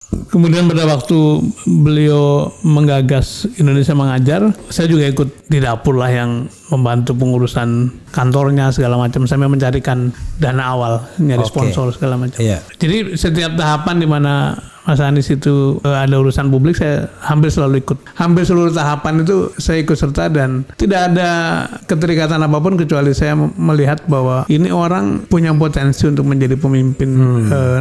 Kemudian pada waktu beliau menggagas Indonesia Mengajar, saya juga ikut di dapur lah yang membantu pengurusan kantornya segala macam, sampai mencarikan dana awal, nyari sponsor segala macam. Jadi setiap tahapan di mana Mas Anies itu ada urusan publik, saya hampir selalu ikut. Hampir seluruh tahapan itu saya ikut serta, dan tidak ada keterikatan apapun kecuali saya melihat bahwa ini orang punya potensi untuk menjadi pemimpin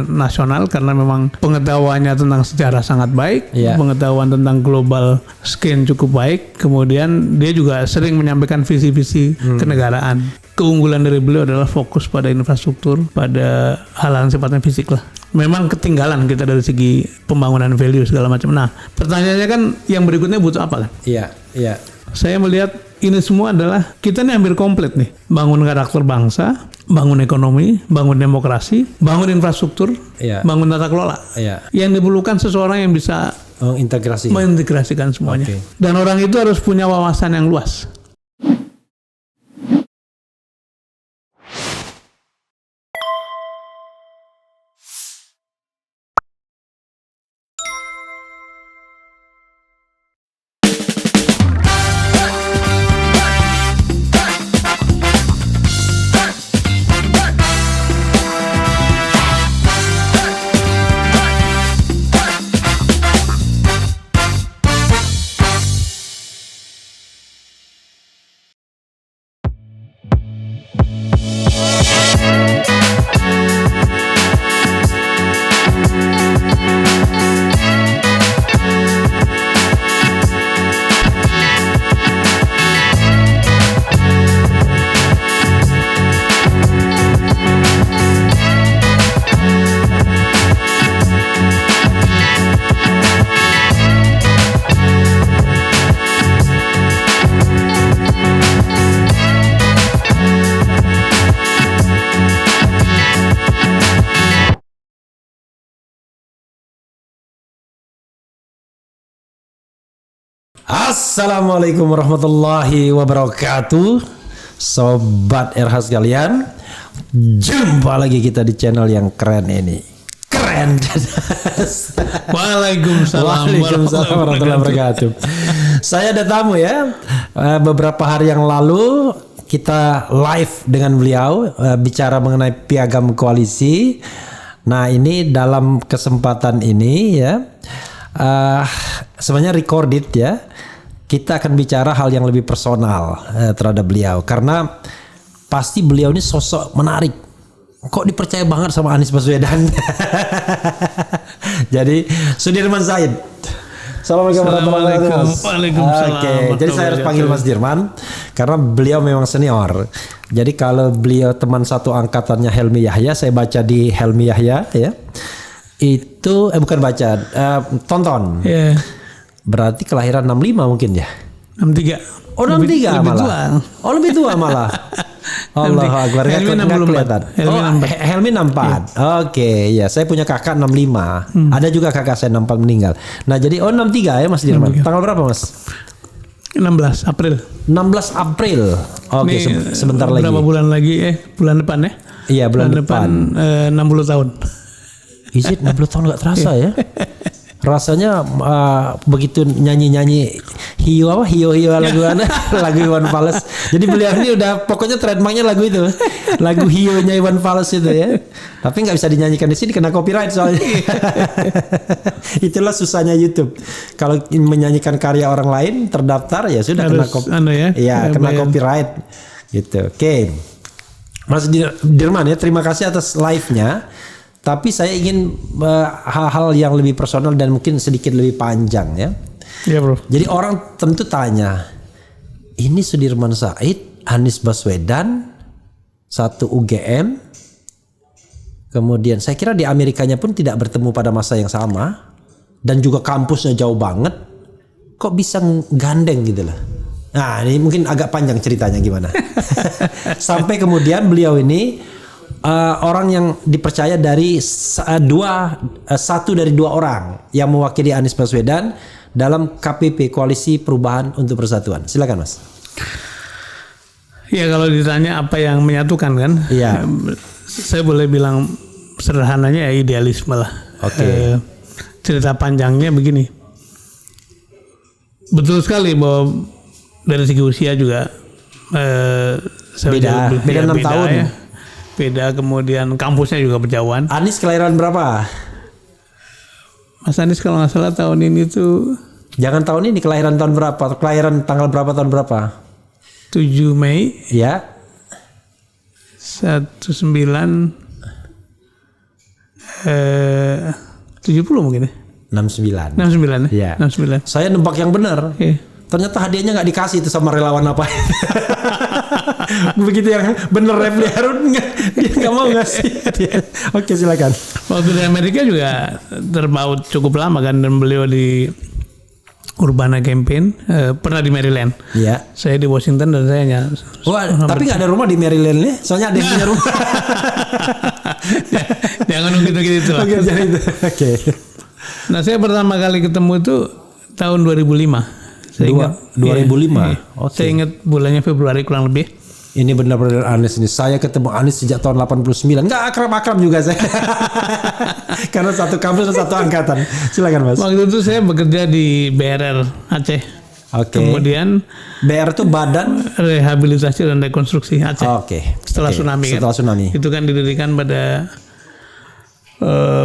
nasional, karena memang pengetahuannya tentang sejarah sangat baik, pengetahuan tentang global scan cukup baik, kemudian dia juga sering menyampaikan visi-visi kenegaraan. Keunggulan dari beliau adalah fokus pada infrastruktur, pada hal-hal sifatnya fisik lah. Memang ketinggalan kita dari segi pembangunan value segala macam. Nah, pertanyaannya kan yang berikutnya butuh apa kan? Iya. Saya melihat ini semua adalah kita nih hampir komplit nih. Bangun karakter bangsa, bangun ekonomi, bangun demokrasi, bangun infrastruktur, bangun tata kelola. Yang diperlukan seseorang yang bisa mengintegrasikan semuanya. Dan orang itu harus punya wawasan yang luas. Assalamualaikum warahmatullahi wabarakatuh, Sobat RH sekalian. Jumpa lagi kita di channel yang keren ini. Keren. Waalaikumsalam warahmatullahi wabarakatuh. Saya ada tamu ya. Beberapa hari yang lalu kita live dengan beliau bicara mengenai piagam koalisi. Nah, ini dalam kesempatan ini ya, sebenarnya recorded ya. Kita akan bicara hal yang lebih personal terhadap beliau, karena pasti beliau ini sosok menarik. Kok dipercaya banget sama Anies Baswedan? Jadi Sudirman Said. Assalamualaikum warahmatullahi wabarakatuh. Waalaikumsalam. Oke, jadi saya harus panggil Mas Dirman karena beliau memang senior. Jadi kalau beliau teman satu angkatannya Helmi Yahya, saya baca di Helmi Yahya ya. Itu bukan baca, tonton. Berarti kelahiran 65 mungkin ya? 63. Oh, 63 malah. Oh, lebih tua malah. Allahu Akbar. Helmi 64. Helmi 64. Oke, ya, saya punya kakak 65. Ada juga kakak saya 64 meninggal. Nah, jadi 63 ya Mas Dirman. Tanggal berapa, Mas? 16 April. 16 April. Oke, sebentar lagi. Berapa bulan lagi? Bulan depan ya? Iya, bulan depan. 60 tahun. Is it 60 tahun gak terasa ya? Rasanya begitu nyanyi hiu lagu lagu Iwan Fals. Jadi beliau ini udah pokoknya trademarknya lagu itu, lagu hiunya Iwan Fals itu ya. Tapi nggak bisa dinyanyikan di sini, kena copyright soalnya. Itulah susahnya YouTube. Kalau menyanyikan karya orang lain terdaftar ya sudah harus, kena copyright gitu. Oke. Mas Dirman ya, terima kasih atas live-nya. Tapi saya ingin hal-hal yang lebih personal dan mungkin sedikit lebih panjang ya. Iya bro. Jadi orang tentu tanya, ini Sudirman Said, Anies Baswedan, satu UGM, kemudian saya kira di Amerikanya pun tidak bertemu pada masa yang sama, dan juga kampusnya jauh banget, kok bisa gandeng gitu loh. Nah, ini mungkin agak panjang ceritanya gimana. Sampai kemudian beliau ini orang yang dipercaya dari satu dari dua orang yang mewakili Anies Baswedan dalam KPP, Koalisi Perubahan untuk Persatuan. Silakan Mas. Ya, kalau ditanya apa yang menyatukan kan? Iya. Saya boleh bilang sederhananya ya idealisme lah. Oke. cerita panjangnya begini. Betul sekali bahwa dari segi usia juga Beda 6 tahun. ya. Beda, kemudian kampusnya juga berjauhan. Anies kelahiran berapa? Mas Anies kalau nggak salah tahun ini tuh Jangan tahun ini, kelahiran tahun berapa? Kelahiran tanggal berapa tahun berapa? 7 Mei Ya. 1970 mungkin ya. 69. 69 Iya. 69. Saya nebak yang benar. Iya. Ternyata hadiahnya nggak dikasih itu sama relawan apa. Begitu yang bener Refli Harun dia nggak mau ngasih hadiah. Oke, silakan. Waktu di Amerika juga terpaut cukup lama kan, dan beliau di Urbana Campaign, pernah di Maryland. Iya. Saya di Washington dan saya hanya Wah, tapi nggak ada rumah di Maryland nih. Soalnya ada yang punya rumah. Jangan gitu-gitu lah. Oke, jadi itu. Oke. Nah, saya pertama kali ketemu itu tahun 2005. Saya ingat 2005. Iya. Oke. Saya ingat bulannya Februari kurang lebih. Ini benar-benar Anies ini. Saya ketemu Anies sejak tahun 89. Nggak akrab-akrab juga saya. Karena satu kampus dan satu angkatan. Silakan Mas. Waktu itu saya bekerja di BRR Aceh. Oke. Kemudian BR itu Badan. Rehabilitasi dan Rekonstruksi Aceh. Oke. Setelah tsunami kan. Setelah tsunami. Itu kan didirikan pada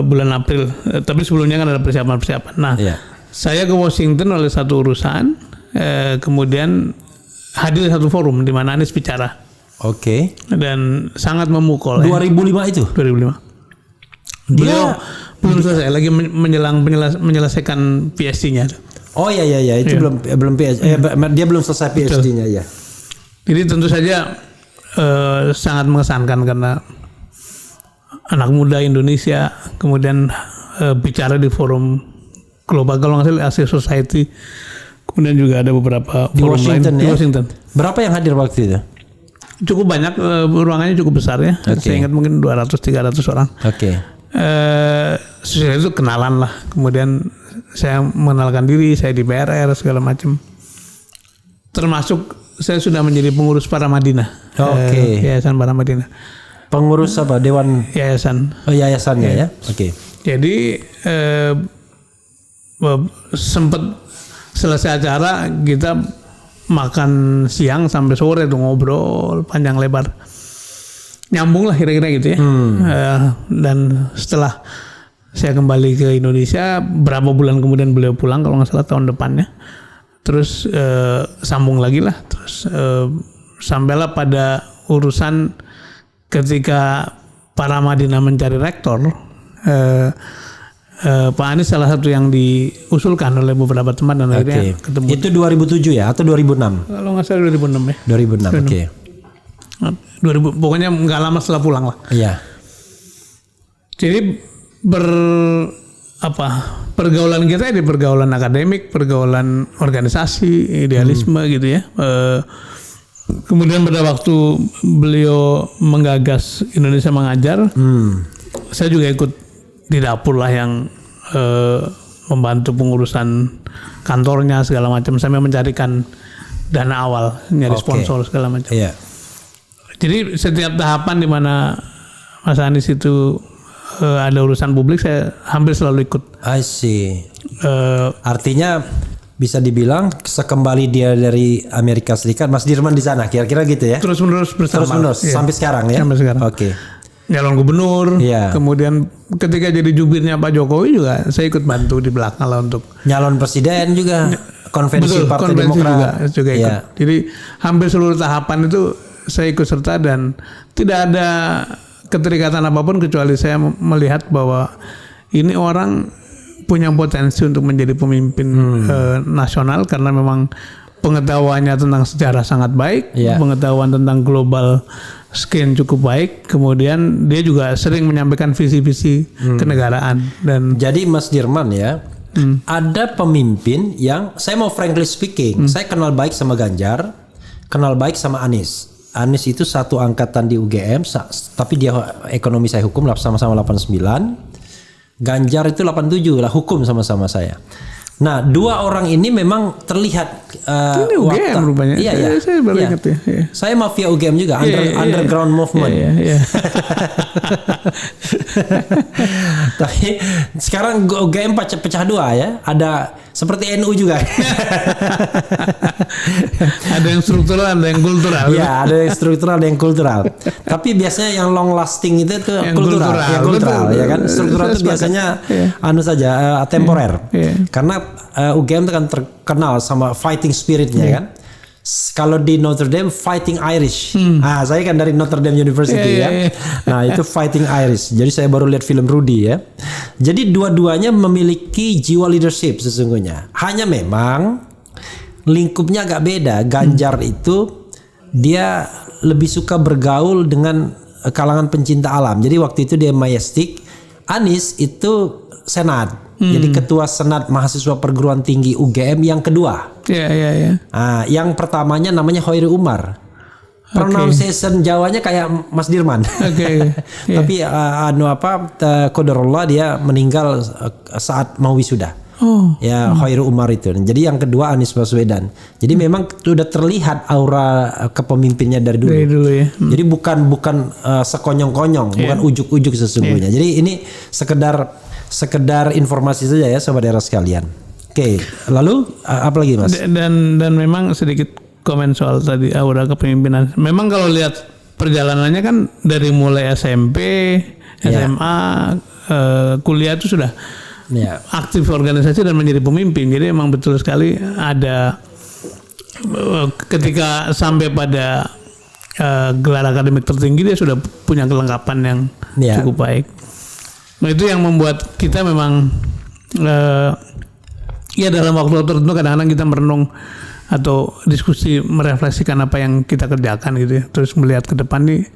bulan April. Tapi sebelumnya kan ada persiapan-persiapan. Nah, Iya. saya ke Washington oleh satu urusan. Kemudian hadir satu forum di mana Anies bicara. Oke. Dan sangat memukul. 2005 itu. 2005. Beliau belum selesai lagi menyelesaikan PhD-nya. Oh iya itu belum PhD. Dia belum selesai PhD-nya ya. Jadi tentu saja sangat mengesankan karena anak muda Indonesia kemudian bicara di forum global, kalau nggak salah Asia Society, kemudian juga ada beberapa Di forum Washington lain ya? di Washington. Berapa yang hadir waktu itu? Cukup banyak, ruangannya cukup besar ya. Oke. Saya ingat mungkin 200-300 orang. Oke. Sesudah itu kenalan lah. Kemudian saya mengenalkan diri, saya di BRR segala macam. Termasuk saya sudah menjadi pengurus Para Madinah. Oke. Yayasan Para Madinah. Pengurus apa? Dewan Yayasan. Oh yayasannya ya. Oke. Jadi sempat selesai acara kita makan siang sampai sore tuh ngobrol panjang lebar, nyambung lah kira-kira gitu ya. Dan setelah saya kembali ke Indonesia, berapa bulan kemudian beliau pulang kalau nggak salah tahun depannya, terus sambung lagi lah, terus sampailah pada urusan ketika Para Madinah mencari rektor. Pak Anies salah satu yang diusulkan oleh beberapa teman dan akhirnya ketemu. Itu 2007 ya atau 2006? Kalau nggak salah 2006 ya. 2006. Oke. 2000, pokoknya nggak lama setelah pulang lah. Iya. Jadi pergaulan kita di pergaulan akademik, pergaulan organisasi, idealisme gitu ya. Kemudian pada waktu beliau menggagas Indonesia Mengajar, saya juga ikut di dapur lah yang membantu pengurusan kantornya segala macam, sampai mencarikan dana awal, nyari sponsor segala macam. Iya. Jadi setiap tahapan di mana Mas Anies itu ada urusan publik, saya hampir selalu ikut. I see. Artinya bisa dibilang sekembali dia dari Amerika Serikat, Mas Dirman di sana, kira-kira gitu ya? Terus menerus bersama. Iya. Sampai sekarang ya? Sampai sekarang. Oke. Nyalon gubernur, Iya. kemudian ketika jadi jubirnya Pak Jokowi juga saya ikut bantu di belakang lah untuk Nyalon presiden juga, konvensi Partai konvensi Demokrat juga ikut. Iya. Jadi hampir seluruh tahapan itu saya ikut serta dan tidak ada keterikatan apapun kecuali saya melihat bahwa ini orang punya potensi untuk menjadi pemimpin nasional karena memang pengetahuannya tentang sejarah sangat baik, Iya. pengetahuan tentang global skin cukup baik, kemudian dia juga sering menyampaikan visi-visi kenegaraan. Dan Jadi Mas Dirman ya, ada pemimpin yang saya mau frankly speaking, saya kenal baik sama Ganjar, kenal baik sama Anies. Anies itu satu angkatan di UGM, tapi dia ekonomi saya hukum sama-sama 89. Ganjar itu 87 lah, hukum sama-sama saya. Nah, dua orang ini memang terlihat Ini UGM rupanya. Iya. Saya baru ingat ya. Iya. Saya mafia UGM juga, Iya. underground movement. Iya. Tapi sekarang UGM pecah dua ya. Ada seperti NU juga. Ada yang struktural, ada yang kultural. Iya, ada yang struktural, ada yang kultural. Tapi biasanya yang long lasting itu Yang kultural, kultural. yang kultural, Betul. ya kan. Struktural itu Saya biasanya sepakat. saja temporer. Iya. Karena UGM itu kan terkenal sama fighting spiritnya kan. Kalau di Notre Dame fighting Irish. Saya kan dari Notre Dame University ya. Nah, itu fighting Irish. Jadi saya baru lihat film Rudy ya. Jadi dua-duanya memiliki jiwa leadership sesungguhnya. Hanya memang lingkupnya agak beda. Ganjar itu dia lebih suka bergaul dengan kalangan pencinta alam. Jadi waktu itu dia Majestic. Anies itu Senat. Jadi ketua Senat Mahasiswa Perguruan Tinggi UGM yang kedua. Iya. Nah, yang pertamanya namanya Hoiri Umar. Pronunciation Jawanya kayak Mas Dirman. Oke. Tapi qadarullah dia meninggal saat mau wisuda. Oh. Ya, Hoiri Umar itu. Jadi yang kedua Anies Baswedan. Jadi memang sudah terlihat aura kepemimpinnya dari dulu. Dari dulu ya. Jadi bukan sekonyong-konyong, bukan ujuk-ujuk sesungguhnya. Jadi ini sekedar informasi saja ya sobat era sekalian. Oke, lalu apa lagi Mas? Dan memang sedikit komen soal tadi aura kepemimpinan. Memang kalau lihat perjalanannya kan dari mulai SMP, SMA, kuliah itu sudah aktif organisasi dan menjadi pemimpin. Jadi memang betul sekali ada ketika sampai pada gelar akademik tertinggi dia sudah punya kelengkapan yang cukup baik. Nah, itu yang membuat kita memang ya dalam waktu tertentu kadang-kadang kita merenung atau diskusi merefleksikan apa yang kita kerjakan gitu ya. Terus melihat ke depan nih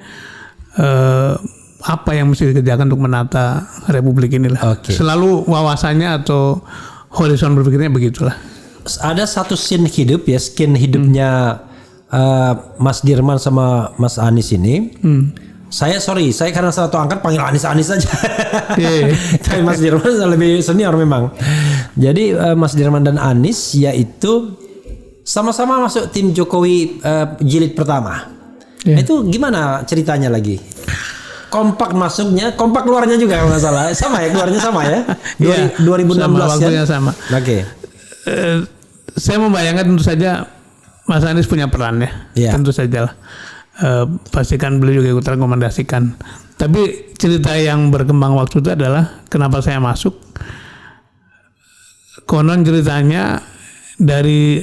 apa yang mesti dikerjakan untuk menata republik inilah. Selalu wawasannya atau horizon berpikirnya begitulah. Ada satu scene hidup ya, hidupnya Mas Dirman sama Mas Anies ini. Saya karena satu angkat panggil Anies saja. Tapi Mas Dirman lebih senior memang. Jadi Mas Dirman dan Anies yaitu sama-sama masuk tim Jokowi jilid pertama. Itu gimana ceritanya lagi? Kompak masuknya, kompak keluarnya juga kalau nggak salah. Sama ya, keluarnya sama ya. 2016 sama, waktunya sama. Oke. Saya membayangkan tentu saja Mas Anies punya peran ya. Tentu saja lah. Pastikan beliau juga ikut rekomendasikan. Tapi cerita yang berkembang waktu itu adalah kenapa saya masuk. Konon ceritanya dari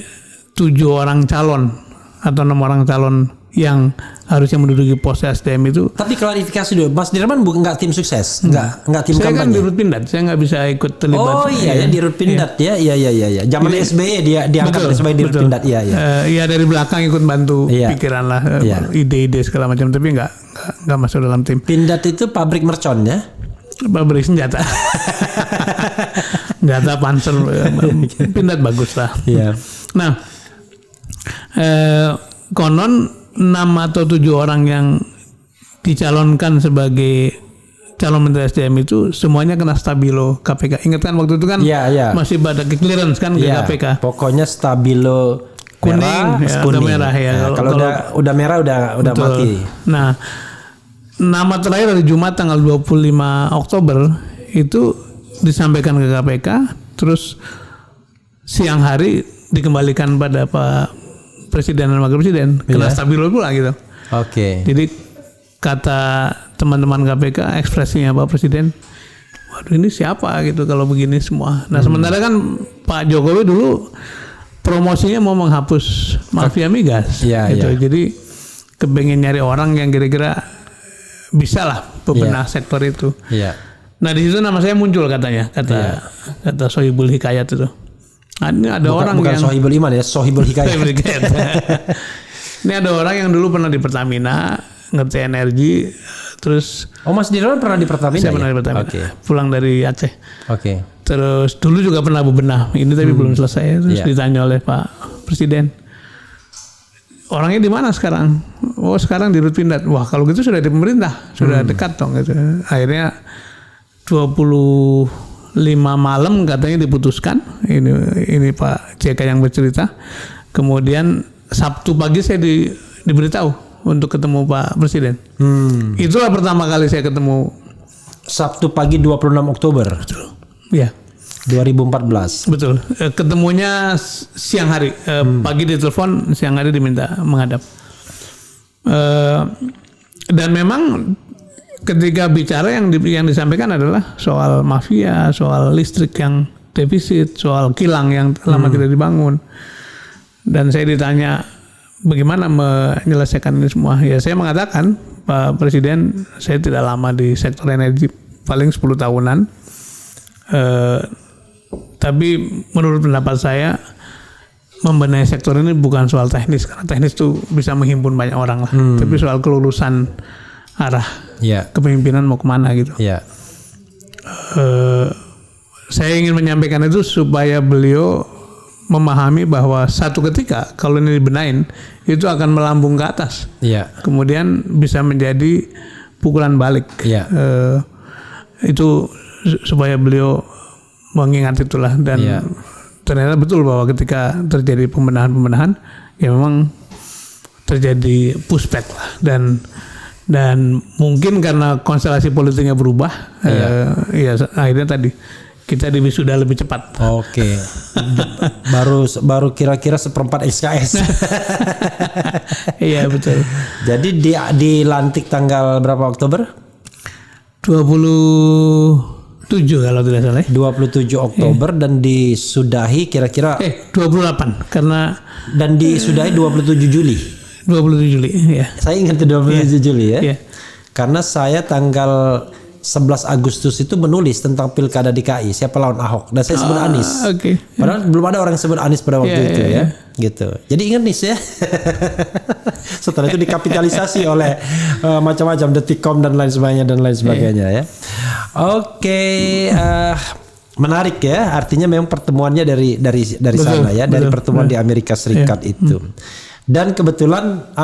7 orang calon atau 6 orang calon yang harusnya menduduki pos SDM itu. Tapi klarifikasi dulu, Mas Dirman nggak tim sukses, nggak tim kampanye. Saya kan di Rutpindad, saya nggak bisa ikut terlibat. Oh iya ya di Rutpindad ya. Zaman SBY dia diangkat sebagai di Rutpindad. Iya dari belakang ikut bantu pikiran lah, ide-ide segala macam, tapi nggak masuk dalam tim. Pindad itu pabrik mercon ya. Pabrik senjata. Senjata panser. Pindad bagus lah. Iya. Nah, konon 6 atau 7 orang yang dicalonkan sebagai calon menteri SDM itu semuanya kena stabilo KPK. Ingat kan waktu itu kan masih pada clearance kan ke KPK. Pokoknya stabilo kuning, kuning. Merah ya. Kalau udah merah udah mati. Nah, nama terakhir dari Jumat tanggal 25 Oktober itu disampaikan ke KPK, terus siang hari dikembalikan pada Pak Presiden dan Wakil Presiden, kena stabilo pula gitu. Jadi kata teman-teman KPK, ekspresinya Pak Presiden, waduh ini siapa gitu kalau begini semua. Nah sementara kan Pak Jokowi dulu promosinya mau menghapus mafia migas, gitu. Jadi kepengen nyari orang yang kira-kira bisa lah bebenah sektor itu. Nah di situ nama saya muncul katanya, kata Sohibul Hikayat itu. Nah, ini ada orang bukan yang Sohibul Iman ya, Sohibul Hikayat. Ini ada orang yang dulu pernah di Pertamina, ngerti energi, terus. Oh Mas Dirman pernah di Pertamina? Saya pernah di Pertamina. Pulang dari Aceh. Terus dulu juga pernah bebenah, ini tapi belum selesai. Terus ditanya oleh Pak Presiden, orangnya di mana sekarang? Oh sekarang di Rutpindad. Wah kalau gitu sudah di pemerintah, sudah dekat dong gitu. Akhirnya 25 malam katanya diputuskan. Ini Pak JK yang bercerita. Kemudian Sabtu pagi saya diberitahu untuk ketemu Pak Presiden. Itulah pertama kali saya ketemu. Sabtu pagi 26 Oktober. Betul. Ya. 2014. Betul. Ketemunya siang hari. Pagi ditelepon, siang hari diminta menghadap. Dan memang ketika bicara yang disampaikan adalah soal mafia, soal listrik yang defisit, soal kilang yang lama tidak dibangun. Dan saya ditanya bagaimana menyelesaikan ini semua. Ya saya mengatakan, Pak Presiden, saya tidak lama di sektor energi, paling 10 tahunan. Tapi menurut pendapat saya membenahi sektor ini bukan soal teknis, karena teknis itu bisa menghimpun banyak orang lah. Tapi soal kelulusan arah kepemimpinan mau kemana gitu. Saya ingin menyampaikan itu supaya beliau memahami bahwa satu ketika kalau ini dibenahin itu akan melambung ke atas. Kemudian bisa menjadi pukulan balik. Itu supaya beliau mengingat itulah. Dan ternyata betul bahwa ketika terjadi pembenahan ya memang terjadi pushback lah. Dan mungkin karena konstelasi politiknya berubah, ya akhirnya tadi kita di wisuda lebih cepat. Oke. baru kira-kira 1/4 SKS. Iya betul. Jadi dilantik tanggal berapa Oktober? 27 kalau tidak salah. 27 Oktober dan disudahi kira-kira 28 karena dan disudahi 27 Juli. 27 Juli ya. Saya ingat 27 Juli ya. Iya. Karena saya tanggal 11 Agustus itu menulis tentang pilkada DKI, siapa lawan Ahok, dan saya sebut Anies. Padahal belum ada orang yang sebut Anies pada waktu itu ya. Gitu. Jadi ingat nih ya. Setelah itu dikapitalisasi oleh macam-macam Detikcom dan lain sebagainya ya. Oke, menarik ya. Artinya memang pertemuannya dari sana ya, dari pertemuan di Amerika Serikat itu. Dan kebetulan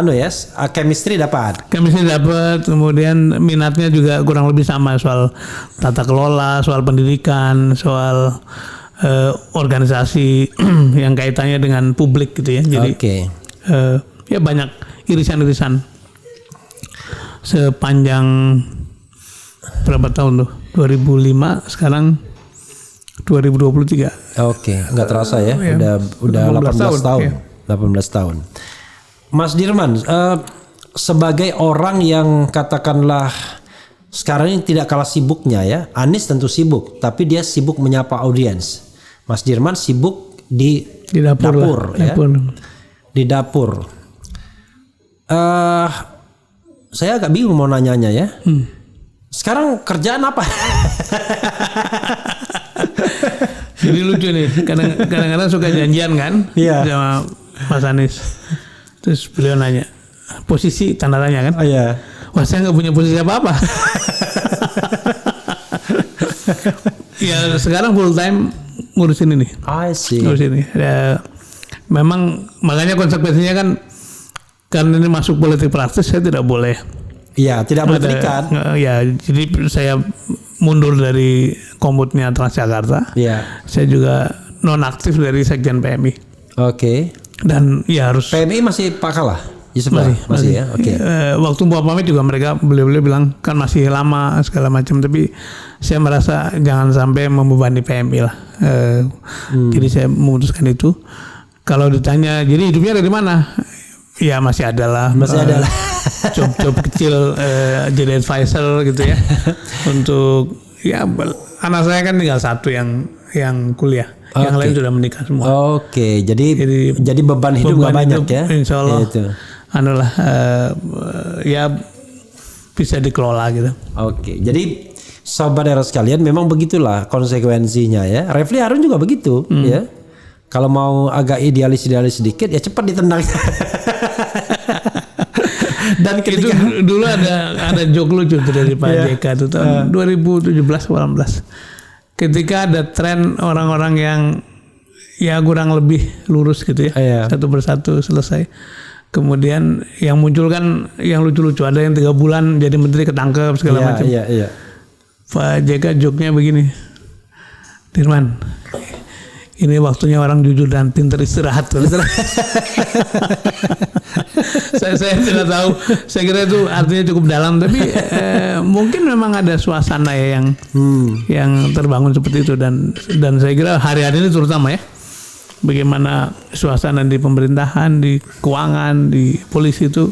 chemistry dapat. Kemudian minatnya juga kurang lebih sama soal tata kelola, soal pendidikan, soal organisasi yang kaitannya dengan publik gitu ya. Jadi ya banyak irisan-irisan sepanjang berapa tahun tuh? 2005 sekarang 2023. Nggak terasa ya. Udah 18 tahun. 18 tahun. Mas Dirman, sebagai orang yang katakanlah sekarang ini tidak kalah sibuknya ya. Anies tentu sibuk, tapi dia sibuk menyapa audiens. Mas Dirman sibuk di dapur ya. Di dapur. Saya agak bingung mau nanyanya ya. Sekarang kerjaan apa? Jadi lucu nih, kadang-kadang suka janjian kan sama Mas Anies. Terus beliau nanya, posisi tanda tanya kan? Wah saya nggak punya posisi apa-apa. Ya sekarang full time ngurusin ini. Ngurusin ini. Ya, memang makanya konsekuensinya kan karena ini masuk politik praktis saya tidak boleh. Iya, tidak boleh terikat. Ya, jadi saya mundur dari komutnya Transjakarta. Saya juga nonaktif dari Sekjen PMI. Dan ya harus PMI masih Pak Kala? Masih ya. Waktu mau pamit juga beliau bilang kan masih lama segala macam, tapi saya merasa jangan sampai membebani PMI lah. Jadi saya memutuskan itu. Kalau ditanya jadi hidupnya dari mana? Ya masih ada lah. Job kecil jadi advisor gitu ya. Untuk ya anak saya kan tinggal satu yang kuliah. Yang lain sudah menikah semua. Jadi beban hidup gak banyak ya. Insya Allah ya bisa dikelola gitu. Jadi sobat era sekalian memang begitulah konsekuensinya ya. Refli Harun juga begitu ya. Kalau mau agak idealis sedikit ya cepat ditendang. Dan ketika itu dulu ada joke lucu dari Pak JK itu tahun 2017-18. Ketika ada tren orang-orang yang ya kurang lebih lurus gitu ya, satu persatu selesai. Kemudian yang muncul kan yang lucu-lucu, ada yang 3 bulan jadi menteri ketangkep segala macam. Pak JK joke-nya begini, Dirman, ini waktunya orang jujur dan pintar istirahat. saya tidak tahu. Saya kira itu artinya cukup dalam, tapi mungkin memang ada suasana ya yang terbangun seperti itu, dan saya kira hari-hari ini terutama ya, bagaimana suasana di pemerintahan, di keuangan, di polisi itu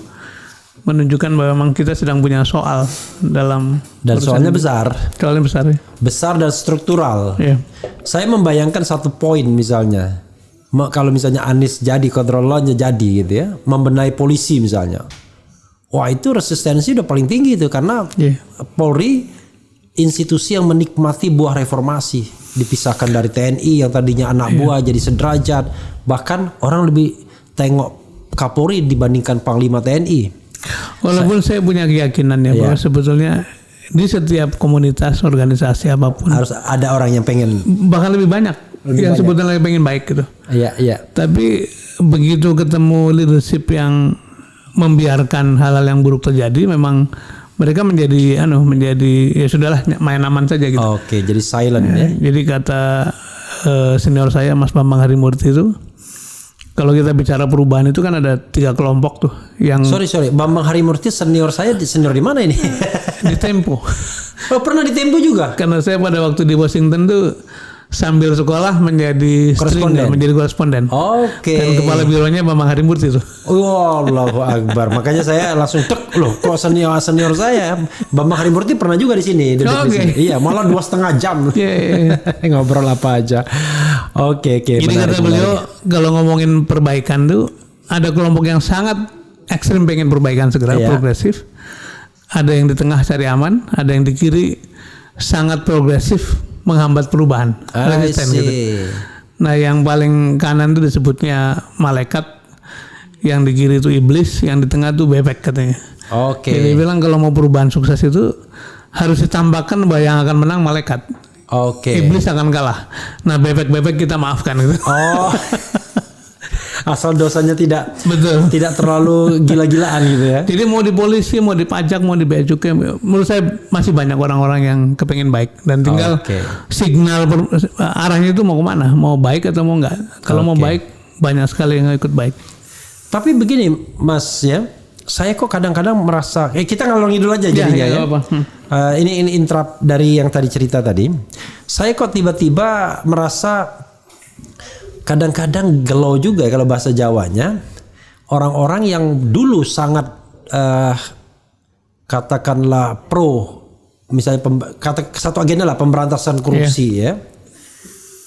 menunjukkan bahwa memang kita sedang punya soal dalam, dan soalnya besar. Soalnya besar ya. Besar dan struktural. Iya. Saya membayangkan satu poin misalnya, kalau misalnya Anies jadi kontrolnya jadi gitu ya, membenahi polisi misalnya. Wah, itu resistensi udah paling tinggi itu, karena Polri institusi yang menikmati buah reformasi, dipisahkan dari TNI yang tadinya anak buah jadi sederajat. Bahkan orang lebih tengok Kapolri dibandingkan Panglima TNI. Walaupun saya punya keyakinan ya bahwa sebetulnya di setiap komunitas, organisasi apapun harus ada orang yang pengen, bahkan lebih banyak yang sebetulnya pengen baik gitu. Iya. Tapi begitu ketemu leadership yang membiarkan hal-hal yang buruk terjadi, memang mereka menjadi ya sudahlah, main aman saja gitu. Oke, jadi silent ya. Jadi kata senior saya Mas Bambang Harimurti itu, kalau kita bicara perubahan itu kan ada 3 kelompok tuh yang Sorry, Bambang Harimurti senior saya, senior di mana ini? di Tempo. Oh, pernah di Tempo juga? Karena saya pada waktu di Washington tuh sambil sekolah menjadi koresponden. Oke. Dan kepala bironya Bambang Harimurti itu. Allahu Akbar. Makanya saya langsung loh, kok senior saya Bambang Harimurti pernah juga di sini. Di sini. Iya, malah 2,5 jam. Ngobrol apa aja. Oke. Jadi kata beliau, kalau ngomongin perbaikan tuh ada kelompok yang sangat ekstrim pengen perbaikan segera, progresif. Ada yang di tengah cari aman, ada yang di kiri sangat progresif menghambat perubahan. Gitu. Nah, yang paling kanan itu disebutnya malaikat, yang di kiri itu iblis, yang di tengah itu bebek katanya. Oke. Jadi bilang kalau mau perubahan sukses itu harus ditambahkan bahwa yang akan menang malaikat. Oke. Iblis akan kalah. Nah, bebek-bebek kita maafkan gitu. Oh. Asal dosanya tidak betul, tidak terlalu gila-gilaan gitu ya. Jadi mau di polisi, mau di pajak, mau di bea cukai, menurut saya masih banyak orang-orang yang kepengen baik, dan tinggal signal arahnya itu mau kemana, mau baik atau mau enggak. Kalau mau baik, banyak sekali yang ikut baik. Tapi begini Mas ya, saya kok kadang-kadang merasa kita ngalor ngidul aja jadinya ya. Ini intrap dari yang tadi cerita tadi. Saya kok tiba-tiba merasa kadang-kadang gelau juga kalau bahasa Jawanya, orang-orang yang dulu sangat katakanlah pro, misalnya satu agenda lah pemberantasan korupsi ya.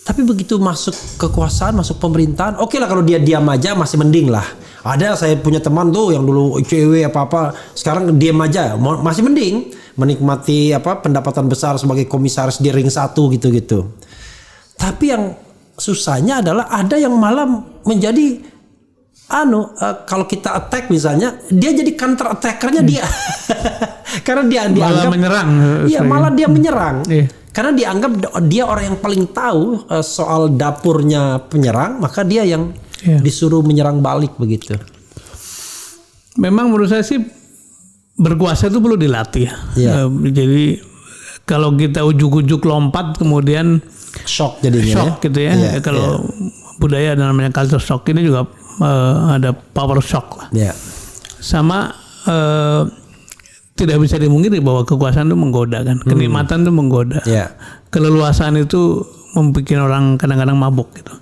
Tapi begitu masuk kekuasaan, masuk pemerintahan, oke lah kalau dia diam aja masih mending lah. Ada saya punya teman tuh yang dulu ICW apa-apa, sekarang diam aja masih mending, menikmati pendapatan besar sebagai komisaris di ring 1 gitu-gitu. Tapi yang susahnya adalah ada yang malah menjadi kalau kita attack misalnya, dia jadi counter attackernya dia. Karena dia dianggap menyerang. Iya, malah dia menyerang. Karena dianggap dia orang yang paling tahu soal dapurnya penyerang, maka dia yang disuruh menyerang balik begitu. Memang menurut saya sih berkuasa itu perlu dilatih. Jadi kalau kita ujuk-ujuk lompat kemudian shock jadinya. Shock gitu ya. Kalau budaya ada namanya culture shock, ini juga ada power shock lah. Sama tidak bisa dimungkiri bahwa kekuasaan itu menggoda kan, kenikmatan itu menggoda, keleluasaan itu membuat orang kadang-kadang mabuk gitu.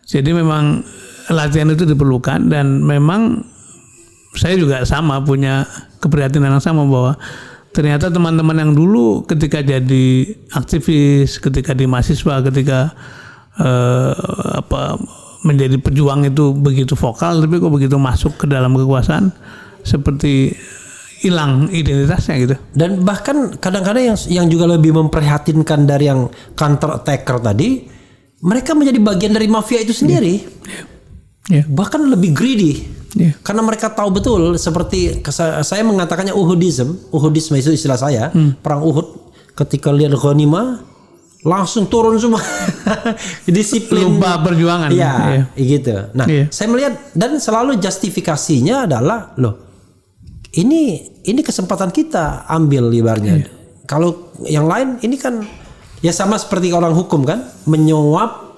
Jadi memang latihan itu diperlukan, dan memang saya juga sama punya keprihatinan yang sama bahwa ternyata teman-teman yang dulu ketika jadi aktivis, ketika di mahasiswa, ketika menjadi pejuang itu begitu vokal, tapi kok begitu masuk ke dalam kekuasaan seperti hilang identitasnya gitu. Dan bahkan kadang-kadang yang juga lebih memprihatinkan dari yang counter attacker tadi, mereka menjadi bagian dari mafia itu sendiri. Bahkan lebih greedy. Karena mereka tahu betul, seperti saya mengatakannya Uhudisme itu istilah saya, perang Uhud, ketika lihat ghanimah langsung turun semua. Disiplin, lupa perjuangan. Gitu. Nah, saya melihat, dan selalu justifikasinya adalah ini kesempatan kita ambil ibaratnya. Kalau yang lain ini kan Ya sama seperti orang hukum kan, menyuap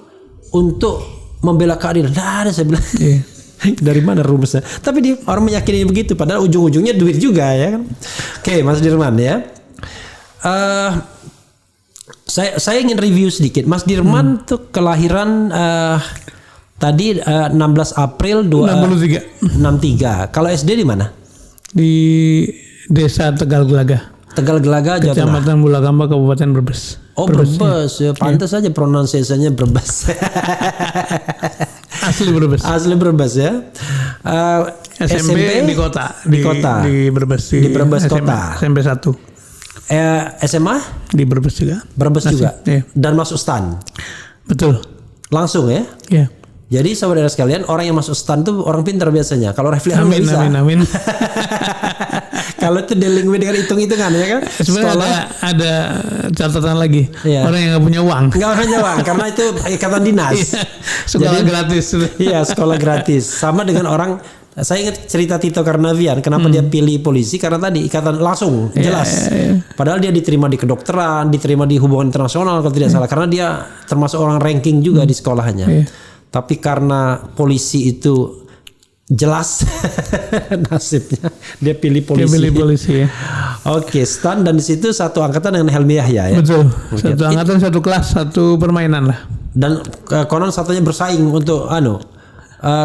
untuk membela keadilan. Nah, ada saya bilang. Iya. Dari mana rumusnya? Tapi orang meyakini begitu, padahal ujung-ujungnya duit juga ya kan. Oke, Mas Dirman ya. Saya ingin review sedikit. Mas Dirman tuh kelahiran tadi 16 April 63. Kalau SD di mana? Di Desa Tegal Gelaga. Tegal Gelaga, Jawa Tengah. Kecamatan Bulakamba, Kabupaten Brebes. Oh, Brebes ya. Pantas saja pronunciasinya Brebes. Asli Brebes. Asli Brebes ya. SMP di kota. Di kota. Di Brebes. Di Brebes SMA, kota. SMP 1. SMA? Di Brebes juga. Brebes juga. Iya. Dan masuk STAN. Betul. Langsung ya. Iya. Jadi saudara sekalian, orang yang masuk STAN tuh orang pintar biasanya. Kalau Refli Harun nggak bisa. Amin. Kalau itu dealing dengan hitung-hitungan ya kan. Sebenarnya ada catatan lagi. Iya. Orang yang nggak punya uang. Nggak punya uang karena itu ikatan dinas. Sekolah gratis. Iya, sekolah gratis. Sama dengan orang. Saya ingat cerita Tito Karnavian. Kenapa dia pilih polisi? Karena tadi ikatan langsung jelas. Padahal dia diterima di kedokteran, diterima di hubungan internasional kalau tidak salah. Karena dia termasuk orang ranking juga di sekolahnya. Tapi karena polisi itu jelas nasibnya, dia pilih polisi. Dia pilih polisi ya. Oke, STAN, dan di situ satu angkatan dengan Helmi Yahya ya. Betul. Satu angkatan, satu kelas, satu permainan lah. Dan konon satunya bersaing untuk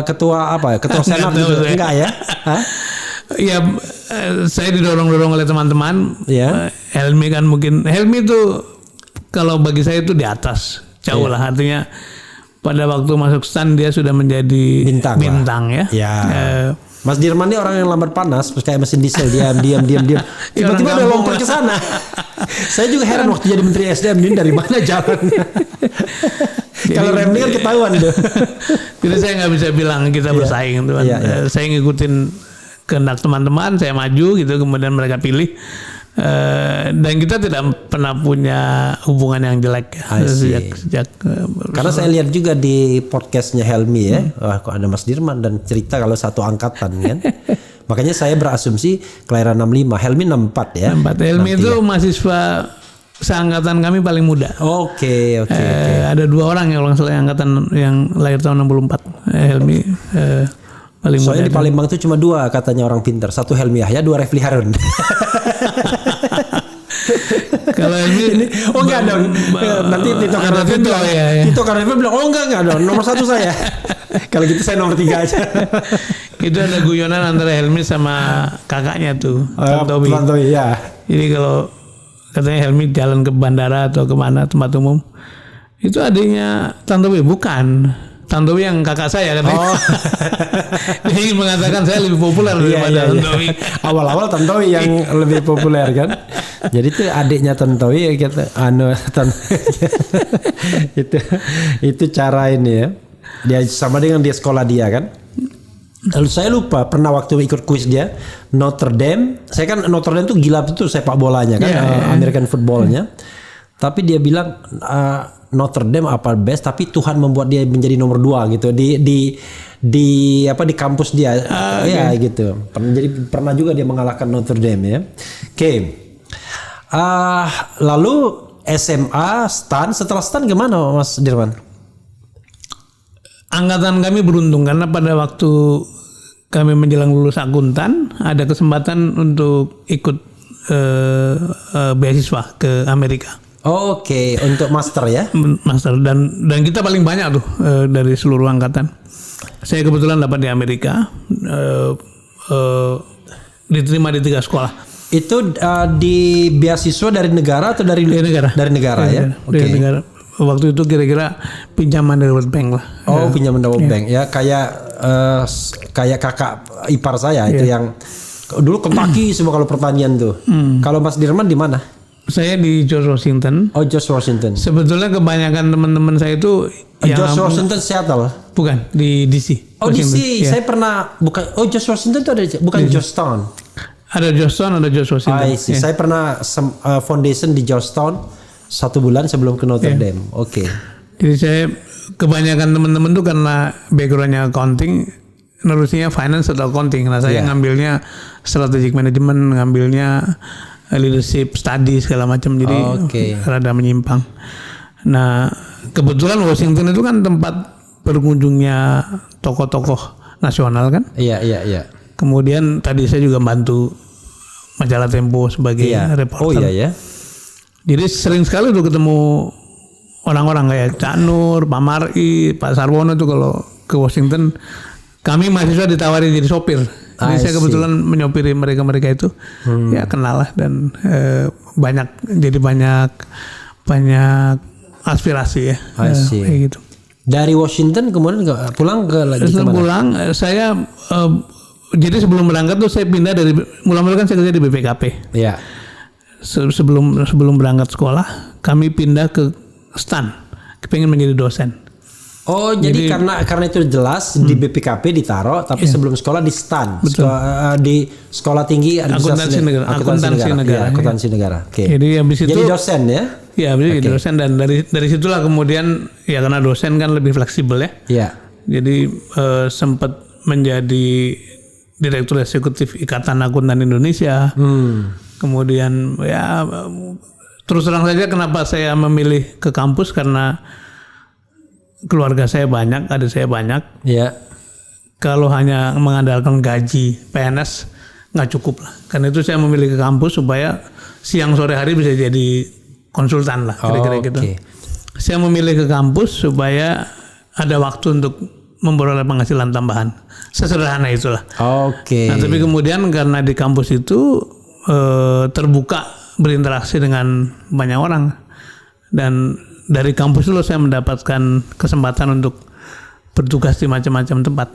ketua apa ya? Ketua senat gitu. Enggak ya? Hah? Ya, saya didorong-dorong oleh teman-teman. Ya. Helmi kan mungkin, Helmi itu kalau bagi saya itu di atas jauh lah, artinya pada waktu masuk STAN dia sudah menjadi bintang ya. Mas Dirman ini orang yang lambat panas, kayak mesin diesel, diam. Tiba-tiba udah lompat ke sana. Saya juga heran waktu jadi Menteri SDM ini dari mana jalannya. Kalau Remli kan ketahuan tuh. Jadi saya nggak bisa bilang kita bersaing tuh. Saya ngikutin kehendak teman-teman, saya maju gitu, kemudian mereka pilih. Dan kita tidak pernah punya hubungan yang jelek sejak karena saya lihat juga di podcastnya Helmi ya, wah kok ada Mas Dirman dan cerita kalau satu angkatan kan. Makanya saya berasumsi kelahiran 65, Helmi 64 ya. 64. Helmi itu mahasiswa seangkatan kami paling muda. Oke. Ada 2 orang yang kalau salah angkatan yang lahir tahun 64. Helmi paling muda. Soalnya di Palembang itu cuma 2 katanya orang pintar. 1 Helmi Yahya, 2 Refli Harun. Kalau ini enggak dong. Nanti Tito Karnavian bilang, Tito Karnavian bilang, oh enggak dong, nomor 1 saya. Kalau gitu saya nomor 3 aja. Itu ada guyonan antara Helmi sama kakaknya tuh, Tantowi ya. Jadi kalau katanya Helmi jalan ke bandara atau kemana tempat umum, itu adiknya Tantowi, bukan. Tantowi yang kakak saya katanya. Dia ingin mengatakan saya lebih populer daripada Tantowi. Awal-awal Tantowi yang lebih populer kan. Jadi itu adiknya Tantowi gitu. Itu cara ini ya. Dia sama dengan dia sekolah dia kan. Lalu saya lupa pernah waktu ikut kuis dia Notre Dame. Saya kan Notre Dame tuh gila tuh sepak bolanya kan, American footballnya. Tapi dia bilang Notre Dame apa best, tapi Tuhan membuat dia menjadi nomor 2 gitu di kampus dia. Gitu. Jadi pernah juga dia mengalahkan Notre Dame ya. Oke. Lalu SMA, STAN, setelah STAN gimana Mas Dirman? Angkatan kami beruntung karena pada waktu kami menjelang lulus akuntan ada kesempatan untuk ikut beasiswa ke Amerika. Oke, untuk master ya? Master dan kita paling banyak tuh dari seluruh angkatan. Saya kebetulan dapat di Amerika, diterima di 3 sekolah. Itu di beasiswa dari negara atau dari negara? Dari negara ya. Dari negara. Waktu itu kira-kira pinjaman dari World Bank lah. Oh, pinjaman dari World Bank ya, kayak kakak ipar saya itu yang dulu Kentucky semua kalau pertanian tuh. Kalau Mas Dirman di mana? Saya di George Washington. Oh, George Washington. Sebetulnya kebanyakan teman-teman saya itu George Washington Seattle. Bukan, di DC. Oh, DC. Ya. Saya pernah George Washington itu ada bukan Georgetown. Ada Georgetown, ada George Washington. Ya. Saya pernah foundation di Georgetown 1 bulan sebelum ke Notre Dame. Oke. Jadi saya kebanyakan teman-teman tuh karena backgroundnya accounting, nerusinya finance atau accounting. Nah saya ngambilnya strategic management, ngambilnya leadership study segala macam, jadi Oke. rada menyimpang. Nah kebetulan Washington itu kan tempat berkunjungnya tokoh-tokoh nasional kan. Iya. Kemudian tadi saya juga bantu majalah Tempo sebagai reporter. Oh iya ya. Jadi sering sekali tuh ketemu orang-orang kayak Cak Nur, Pak Mari, Pak Sarwono tuh kalau ke Washington. Kami mahasiswa ditawari jadi sopir. Jadi saya kebetulan menyopiri mereka itu. Ya kenal lah dan banyak aspirasi ya. Kayak gitu. Dari Washington kemudian pulang ke lagi Setelah kemana? pulang saya jadi sebelum berangkat tuh saya pindah dari mula-mula kan saya kerja di BPKP. Iya. Sebelum berangkat sekolah kami pindah ke STAN, pengen menjadi dosen. Oh jadi karena itu jelas di BPKP ditaruh, tapi sebelum sekolah di STAN, di sekolah tinggi akuntansi negara. Akuntansi negara. Oke. Jadi habis itu jadi dosen ya? Ya habis jadi dosen dan dari situlah kemudian ya karena dosen kan lebih fleksibel ya. Iya. Jadi sempat menjadi direktur eksekutif Ikatan Akuntan Indonesia. Kemudian ya terus terang saja kenapa saya memilih ke kampus karena keluarga saya banyak, adik saya banyak. Iya. Kalau hanya mengandalkan gaji PNS nggak cukup lah. Karena itu saya memilih ke kampus supaya siang sore hari bisa jadi konsultan lah kira-kira gitu. Saya memilih ke kampus supaya ada waktu untuk memperoleh penghasilan tambahan. Sesederhana itulah. Nah tapi kemudian karena di kampus itu terbuka berinteraksi dengan banyak orang dan dari kampus itu saya mendapatkan kesempatan untuk bertugas di macam-macam tempat.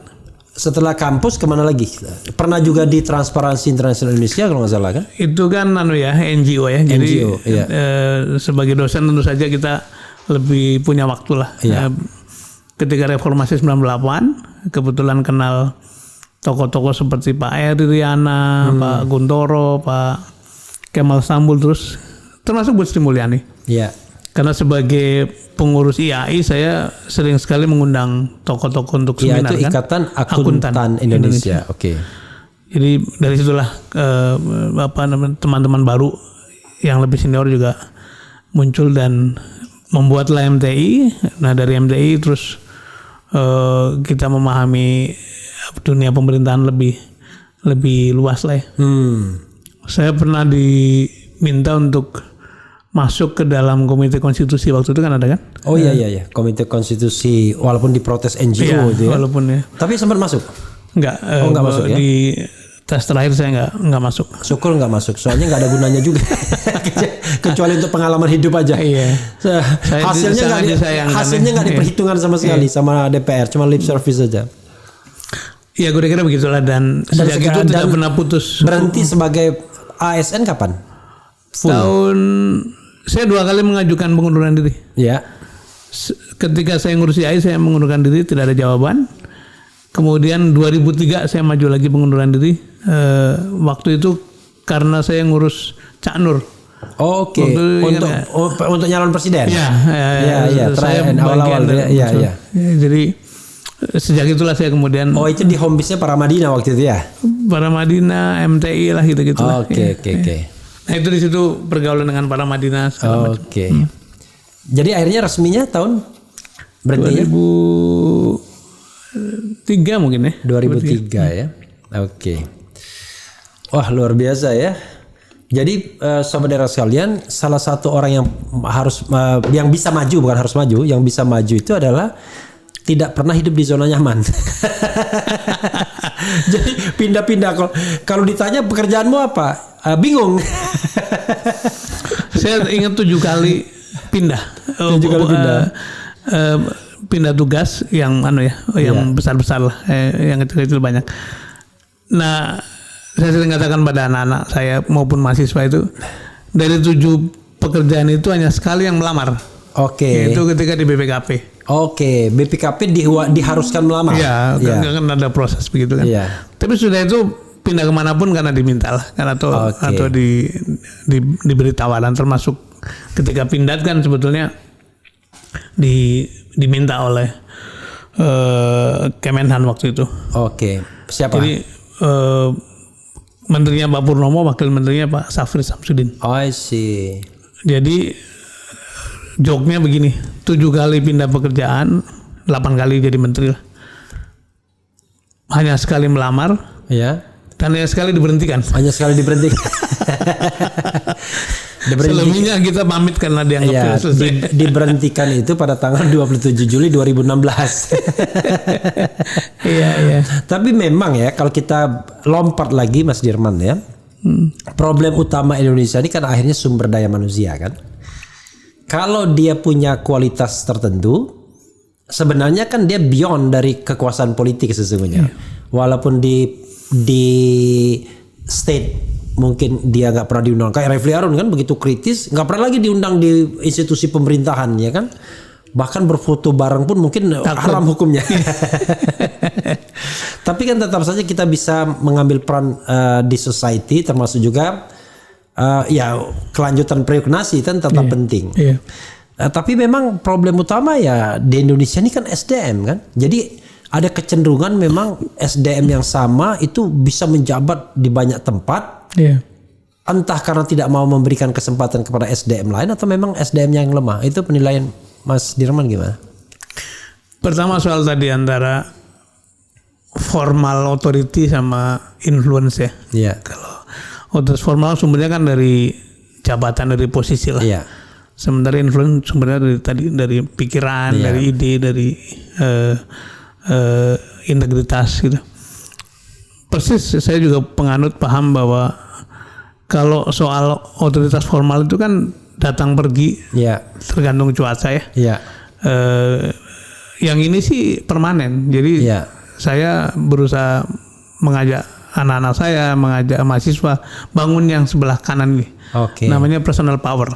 Setelah kampus kemana lagi? Pernah juga di Transparansi Internasional Indonesia kalau nggak salah kan? Itu kan NGO ya. Jadi NGO, iya. Sebagai dosen tentu saja kita lebih punya waktu lah. Iya. Ketika reformasi 98 kebetulan kenal tokoh-tokoh seperti Pak Eri Riana, Pak Guntoro, Pak Kemal Sambul, terus termasuk Bu Sri Mulyani. Iya. Karena sebagai pengurus IAI saya sering sekali mengundang tokoh-tokoh untuk seminar. Itu Ikatan Akuntan Indonesia. Oke. Jadi dari situlah teman-teman baru yang lebih senior juga muncul dan membuatlah MTI. Nah dari MTI terus kita memahami dunia pemerintahan lebih luas lah ya. Saya pernah diminta untuk masuk ke dalam komite konstitusi waktu itu kan ada kan? Oh iya. Komite konstitusi walaupun diprotes NGO itu ya. Walaupun ya. Tapi sempat masuk? Enggak. Enggak masuk ya? Di tes terakhir saya enggak masuk. Syukur enggak masuk. Soalnya enggak ada gunanya juga. Kecuali untuk pengalaman hidup aja. Iya. Hasilnya enggak diperhitungkan sama sekali sama DPR, cuma lip service saja. Iya, kira-kira begitulah dan sejak itu tidak pernah putus. Berhenti sebagai ASN kapan? Saya 2 kali mengajukan pengunduran diri. Ya. Ketika saya ngurus IAI saya mengundurkan diri, tidak ada jawaban. Kemudian 2003 saya maju lagi pengunduran diri. Waktu itu karena saya ngurus Cak Nur. Oke. Untuk nyalon presiden. Iya. Terakhir awal-awal. Iya. Jadi sejak itulah saya kemudian. Oh itu di home base-nya Paramadina waktu itu ya? Paramadina, MTI lah gitu-gitu. Oke. Nah itu di situ pergaulan dengan Paramadina segala macam. Oke. Jadi akhirnya resminya tahun berarti 2003 mungkin ya. 2003 ya. Oke. Wah luar biasa ya. Jadi saudara sekalian, salah satu orang yang bisa maju, bukan harus maju, yang bisa maju itu adalah tidak pernah hidup di zona nyaman. Jadi pindah-pindah. Kalau ditanya pekerjaanmu apa? Bingung. Saya ingat 7 kali pindah. 7 kali pindah. Pindah tugas yang yang besar-besar lah, yang kecil-kecil banyak. Nah, saya sering katakan pada anak-anak saya maupun mahasiswa itu dari 7 pekerjaan itu hanya sekali yang melamar. Oke. Itu ketika di BPKP. Oke, BPKP diharuskan melamar. Iya, kan ada proses begitu kan. Iya. Tapi sudah itu pindah kemanapun karena diminta lah, kan atau diberi tawaran, termasuk ketika pindah kan sebetulnya diminta oleh Kemenhan waktu itu. Oke. Siapa? Jadi menterinya Pak Purnomo, wakil menterinya Pak Safri Samsudin. Oh, I see. Jadi joknya begini, 7 kali pindah pekerjaan, 8 kali jadi menteri lah. Hanya sekali melamar, Ya. dan hanya sekali diberhentikan. Hanya sekali diberhentikan. Selebihnya kita pamit karena dianggap Ya, tidak selesai. diberhentikan itu pada tanggal 27 Juli 2016. Iya. Tapi memang ya, kalau kita lompat lagi Mas Dirman ya, problem utama Indonesia ini kan akhirnya sumber daya manusia kan. Kalau dia punya kualitas tertentu, sebenarnya kan dia beyond dari kekuasaan politik sesungguhnya. Walaupun di state mungkin dia nggak pernah diundang, kayak Refli Harun kan begitu kritis, nggak pernah lagi diundang di institusi pemerintahan ya kan. Bahkan berfoto bareng pun mungkin haram hukumnya. Tapi kan tetap saja kita bisa mengambil peran di society, termasuk juga ya kelanjutan periuknasi kan tetap penting. Iya. Tapi memang problem utama ya di Indonesia ini kan SDM kan. Jadi ada kecenderungan memang SDM yang sama itu bisa menjabat di banyak tempat. Iya. Entah karena tidak mau memberikan kesempatan kepada SDM lain atau memang SDM yang lemah. Itu penilaian Mas Dirman gimana? Pertama soal tadi antara formal authority sama influence ya. Iya. Kalau otoritas formal sumbernya kan dari jabatan, dari posisi lah. Iya. Sementara influence sumbernya dari pikiran, dari ide, dari integritas gitu. Persis saya juga penganut paham bahwa kalau soal otoritas formal itu kan datang pergi, tergantung cuaca ya. Iya. Yang ini sih permanen. Jadi saya berusaha mengajak anak-anak saya, mengajak mahasiswa bangun yang sebelah kanan nih. Namanya personal power.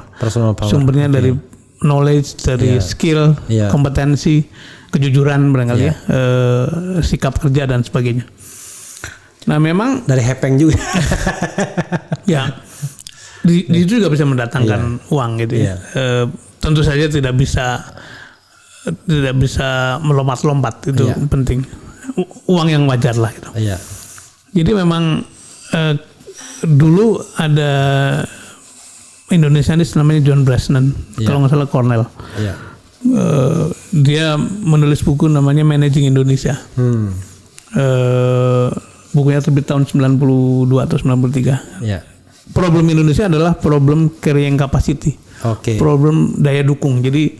Sumbernya dari knowledge, dari skill, kompetensi, kejujuran barangkali ya, sikap kerja dan sebagainya. Nah memang dari hepeng juga. Ya, itu juga bisa mendatangkan uang gitu ya. Tentu saja tidak bisa melompat-lompat, itu penting. Uang yang wajar lah gitu. Jadi memang dulu ada Indonesianis namanya John Bresnan, kalau nggak salah Cornell. Dia menulis buku namanya Managing Indonesia. Bukunya terbit tahun 92 atau 93. Problem Indonesia adalah problem carrying capacity. Problem daya dukung. Jadi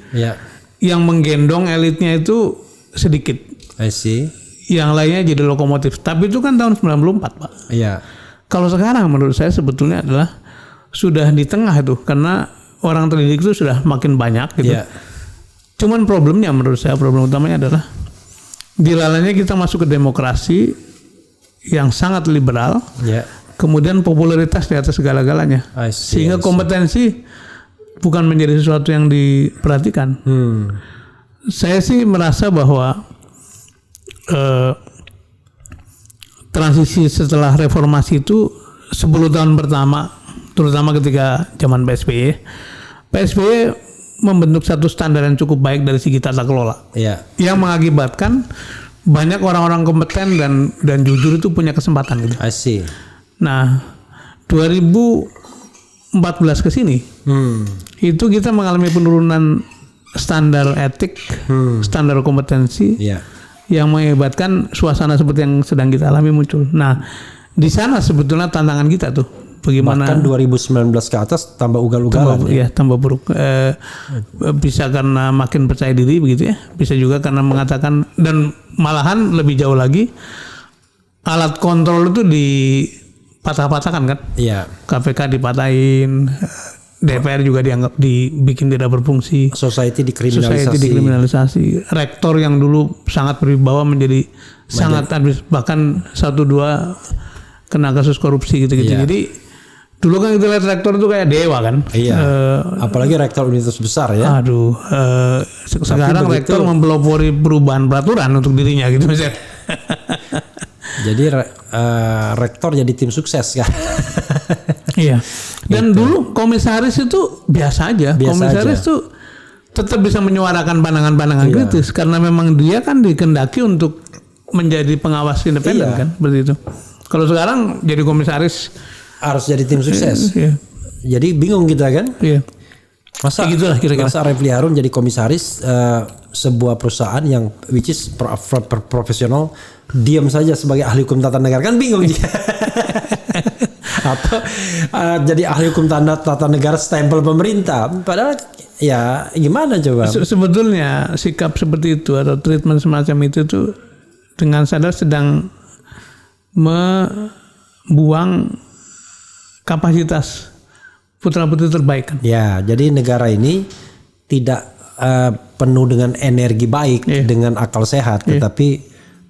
yang menggendong elitnya itu sedikit. I see. Yang lainnya jadi lokomotif. Tapi itu kan tahun 94, Pak. Kalau sekarang menurut saya sebetulnya adalah sudah di tengah itu, karena orang terdidik itu sudah makin banyak gitu. Cuman problemnya menurut saya, problem utamanya adalah dilalanya kita masuk ke demokrasi yang sangat liberal, kemudian popularitas di atas segala-galanya, sehingga kompetensi bukan menjadi sesuatu yang diperhatikan. Saya sih merasa bahwa transisi setelah reformasi itu 10 tahun pertama, terutama ketika zaman PSBY membentuk satu standar yang cukup baik dari segi tata kelola, yang mengakibatkan banyak orang-orang kompeten dan jujur itu punya kesempatan gitu. I see. Nah, 2014 ke sini itu kita mengalami penurunan standar etik, standar kompetensi, yang mengakibatkan suasana seperti yang sedang kita alami muncul. Nah, di sana sebetulnya tantangan kita tuh, bagaimana bahkan 2019 ke atas tambah ugal-ugalan. Tambah buruk. Bisa karena makin percaya diri begitu ya. Bisa juga karena mengatakan, dan malahan lebih jauh lagi, alat kontrol itu dipatah-patahkan kan. KPK dipatahin, DPR juga dianggap dibikin tidak berfungsi. Society dikriminalisasi. Rektor yang dulu sangat berwibawa menjadi sangat, bahkan 1-2 kena kasus korupsi gitu-gitu. Jadi dulu kan kita lihat rektor itu kayak dewa kan. Apalagi rektor universitas besar ya. Sekarang rektor mempelopori perubahan peraturan untuk dirinya gitu misalnya. Jadi rektor jadi tim sukses kan. Dan dulu komisaris itu biasa aja. Komisaris itu tetap bisa menyuarakan pandangan-pandangan kritis karena memang dia kan dikendaki untuk menjadi pengawas independen kan, seperti itu. Kalau sekarang jadi komisaris Harus jadi tim sukses. Iya. Jadi bingung kita kan. Iya. Masa Ya gitulah kira-kira. Masa Refli Harun jadi komisaris sebuah perusahaan yang which is profesional, diam saja sebagai ahli hukum tata negara, kan bingung dia. Atau jadi ahli hukum tata negara stempel pemerintah, padahal ya gimana coba. Sebetulnya sikap seperti itu atau treatment semacam itu tuh dengan sadar sedang membuang kapasitas putra-putri terbaik kan. Ya, jadi negara ini tidak penuh dengan energi baik, dengan akal sehat, tetapi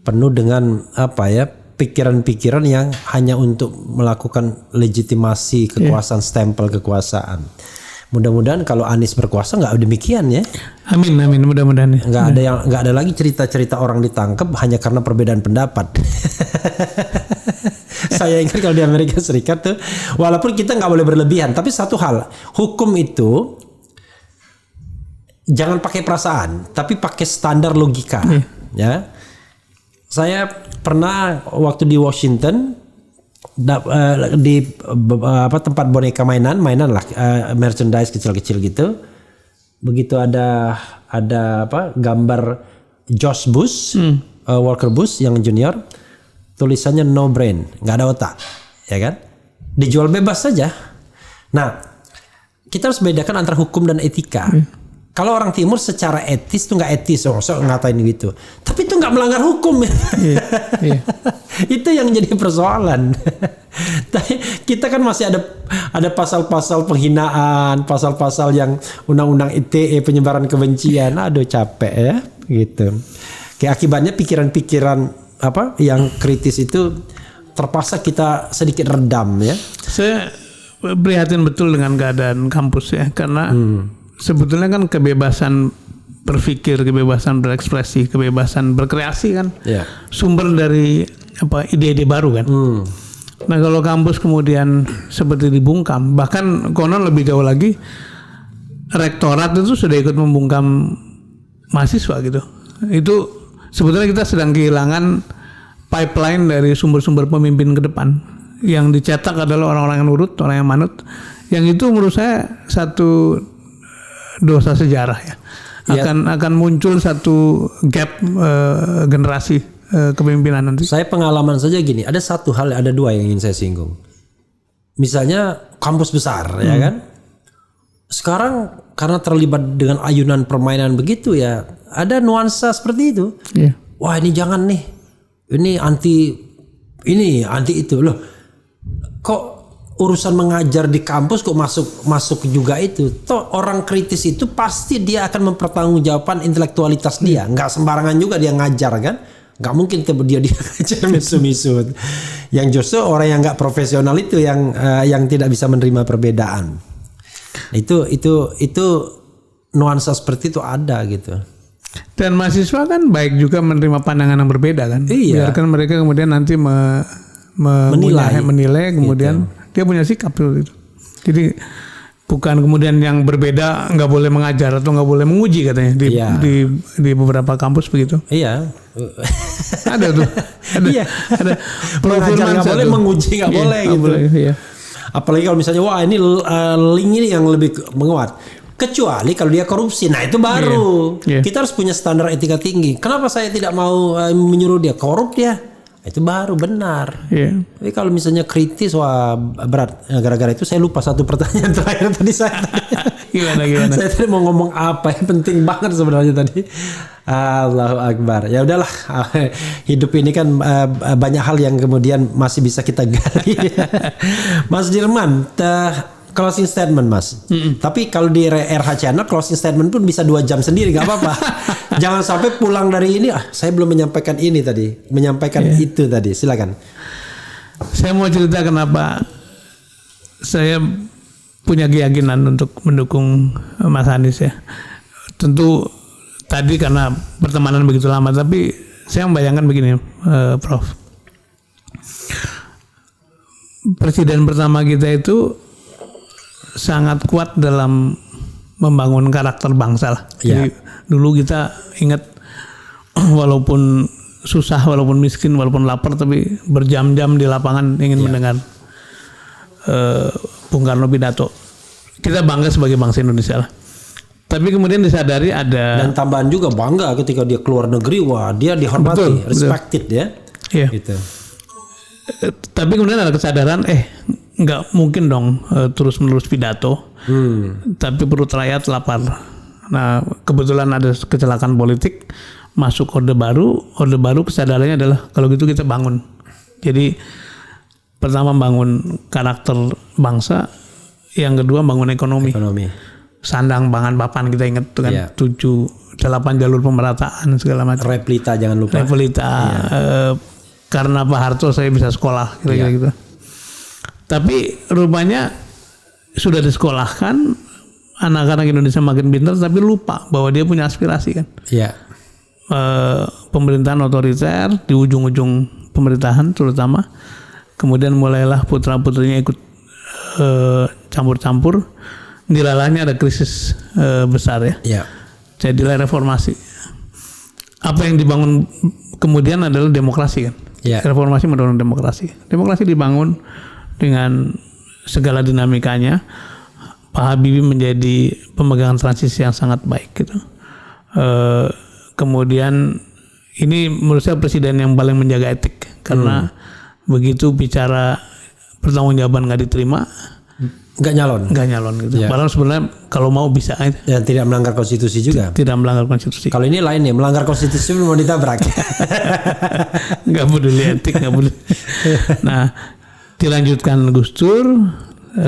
penuh dengan pikiran-pikiran yang hanya untuk melakukan legitimasi kekuasaan, stempel kekuasaan. Mudah-mudahan kalau Anies berkuasa nggak demikian ya. Amin mudah-mudahan. Nggak ada lagi cerita-cerita orang ditangkap hanya karena perbedaan pendapat. Saya ingat kalau di Amerika Serikat tuh, walaupun kita nggak boleh berlebihan, tapi satu hal, hukum itu jangan pakai perasaan, tapi pakai standar logika. Ya, saya pernah waktu di Washington di tempat boneka mainan lah, merchandise kecil-kecil gitu. Begitu ada gambar George Bush, Walker Bush yang junior, tulisannya no brain, nggak ada otak, ya kan? Dijual bebas saja. Nah, kita harus bedakan antara hukum dan etika. Kalau orang Timur secara etis tuh nggak etis, so ngatain gitu. Tapi itu nggak melanggar hukum. Itu yang jadi persoalan. Kita kan masih ada pasal-pasal penghinaan, pasal-pasal yang undang-undang ITE penyebaran kebencian. Aduh capek ya, gitu. Kayak akibatnya pikiran-pikiran yang kritis itu terpaksa kita sedikit redam ya. Saya prihatin betul dengan keadaan kampus ya, karena sebetulnya kan kebebasan berpikir, kebebasan berekspresi, kebebasan berkreasi kan sumber dari ide-ide baru kan. Nah kalau kampus kemudian seperti dibungkam, bahkan konon lebih jauh lagi, rektorat itu sudah ikut membungkam mahasiswa gitu. Itu sebetulnya kita sedang kehilangan pipeline dari sumber-sumber pemimpin ke depan. Yang dicetak adalah orang-orang yang nurut, orang yang manut. Yang itu menurut saya satu dosa sejarah ya. Akan muncul satu gap generasi kepemimpinan nanti. Saya pengalaman saja gini, ada satu hal, ada dua yang ingin saya singgung. Misalnya kampus besar ya kan. Sekarang karena terlibat dengan ayunan permainan begitu ya, ada nuansa seperti itu. Wah ini jangan nih, ini anti itu loh. Kok urusan mengajar di kampus kok masuk juga itu? Toh orang kritis itu pasti dia akan mempertanggungjawabkan intelektualitas dia. Nggak sembarangan juga dia ngajar kan? Nggak mungkin dia ngajar misu-misu. Yang justru orang yang nggak profesional itu yang tidak bisa menerima perbedaan. Itu nuansa seperti itu ada gitu. Dan mahasiswa kan baik juga menerima pandangan yang berbeda kan. Biarkan mereka kemudian nanti menilai kemudian gitu. Dia punya sikap itu. Jadi bukan kemudian yang berbeda nggak boleh mengajar atau nggak boleh menguji katanya di beberapa kampus begitu. Iya. Ada tuh. Ada mengajar nggak boleh, menguji nggak boleh gitu. Boleh, iya. Apalagi kalau misalnya wah ini link ini yang lebih menguat. Kecuali kalau dia korupsi, nah itu baru. Kita harus punya standar etika tinggi. Kenapa saya tidak mau menyuruh dia korup dia? Itu baru benar. Tapi kalau misalnya kritis, wah berat. Gara-gara itu saya lupa satu pertanyaan terakhir tadi saya. Gimana? Saya tadi mau ngomong apa yang penting banget sebenarnya tadi. Allahu Akbar. Ya udahlah, hidup ini kan banyak hal yang kemudian masih bisa kita gali. Mas Dirman, closing statement Mas. Tapi kalau di RH Channel closing statement pun bisa 2 jam sendiri, nggak apa-apa. Jangan sampai pulang dari ini, saya belum menyampaikan ini tadi, menyampaikan itu tadi. Silakan. Saya mau cerita kenapa saya punya keyakinan untuk mendukung Mas Anies ya. Tentu tadi karena pertemanan begitu lama, tapi saya membayangkan begini, Prof. Presiden pertama kita itu sangat kuat dalam membangun karakter bangsa lah. Jadi dulu kita ingat walaupun susah walaupun miskin walaupun lapar tapi berjam-jam di lapangan ingin mendengar Bung Karno pidato. Kita bangga sebagai bangsa Indonesia lah. Tapi kemudian disadari ada, dan tambahan juga bangga ketika dia keluar negeri, wah dia dihormati, respected ya. Iya. Gitu. Tapi kemudian ada kesadaran nggak mungkin dong terus-menerus pidato. Tapi perut rakyat lapar. Nah, kebetulan ada kecelakaan politik, masuk orde baru kesadarannya adalah kalau gitu kita bangun. Jadi pertama bangun karakter bangsa, yang kedua bangun ekonomi. Sandang pangan papan kita ingat tuh kan, 7-8 jalur pemerataan segala macam. Replita jangan lupa. Karena Pak Harto saya bisa sekolah kira-kira gitu. Tapi rupanya sudah disekolahkan, anak-anak Indonesia makin pintar tapi lupa bahwa dia punya aspirasi kan. Iya. Pemerintahan otoriter di ujung-ujung pemerintahan terutama, kemudian mulailah putra-putrinya ikut campur-campur. Dilalahnya ada krisis besar ya. Iya. Jadilah reformasi. Apa yang dibangun kemudian adalah demokrasi kan. Ya. Reformasi mendorong demokrasi. Demokrasi dibangun dengan segala dinamikanya. Pak Habibie menjadi pemegang transisi yang sangat baik gitu. Kemudian ini menurut saya presiden yang paling menjaga etik karena begitu bicara pertanggungjawaban nggak diterima, nggak nyalon gitu. Ya. Padahal sebenarnya kalau mau bisa. Dan tidak melanggar konstitusi juga. Tidak melanggar konstitusi. Kalau ini lain nih, melanggar konstitusi mau ditabrak. Nggak peduli etik, nggak peduli. Nah, dilanjutkan Gus Dur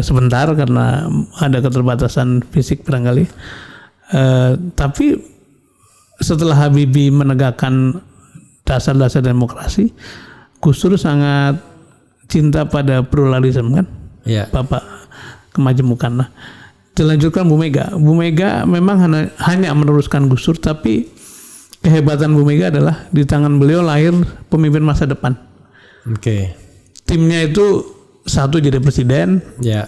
sebentar karena ada keterbatasan fisik barangkali. Tapi setelah Habibie menegakkan dasar-dasar demokrasi, Gus Dur sangat cinta pada pluralisme kan. Ya. Bapak kemajemukan. Nah, dilanjutkan Bu Mega. Bu Mega memang hanya meneruskan Gus Dur, tapi kehebatan Bu Mega adalah di tangan beliau lahir pemimpin masa depan. Oke. Timnya itu 1 jadi presiden, 3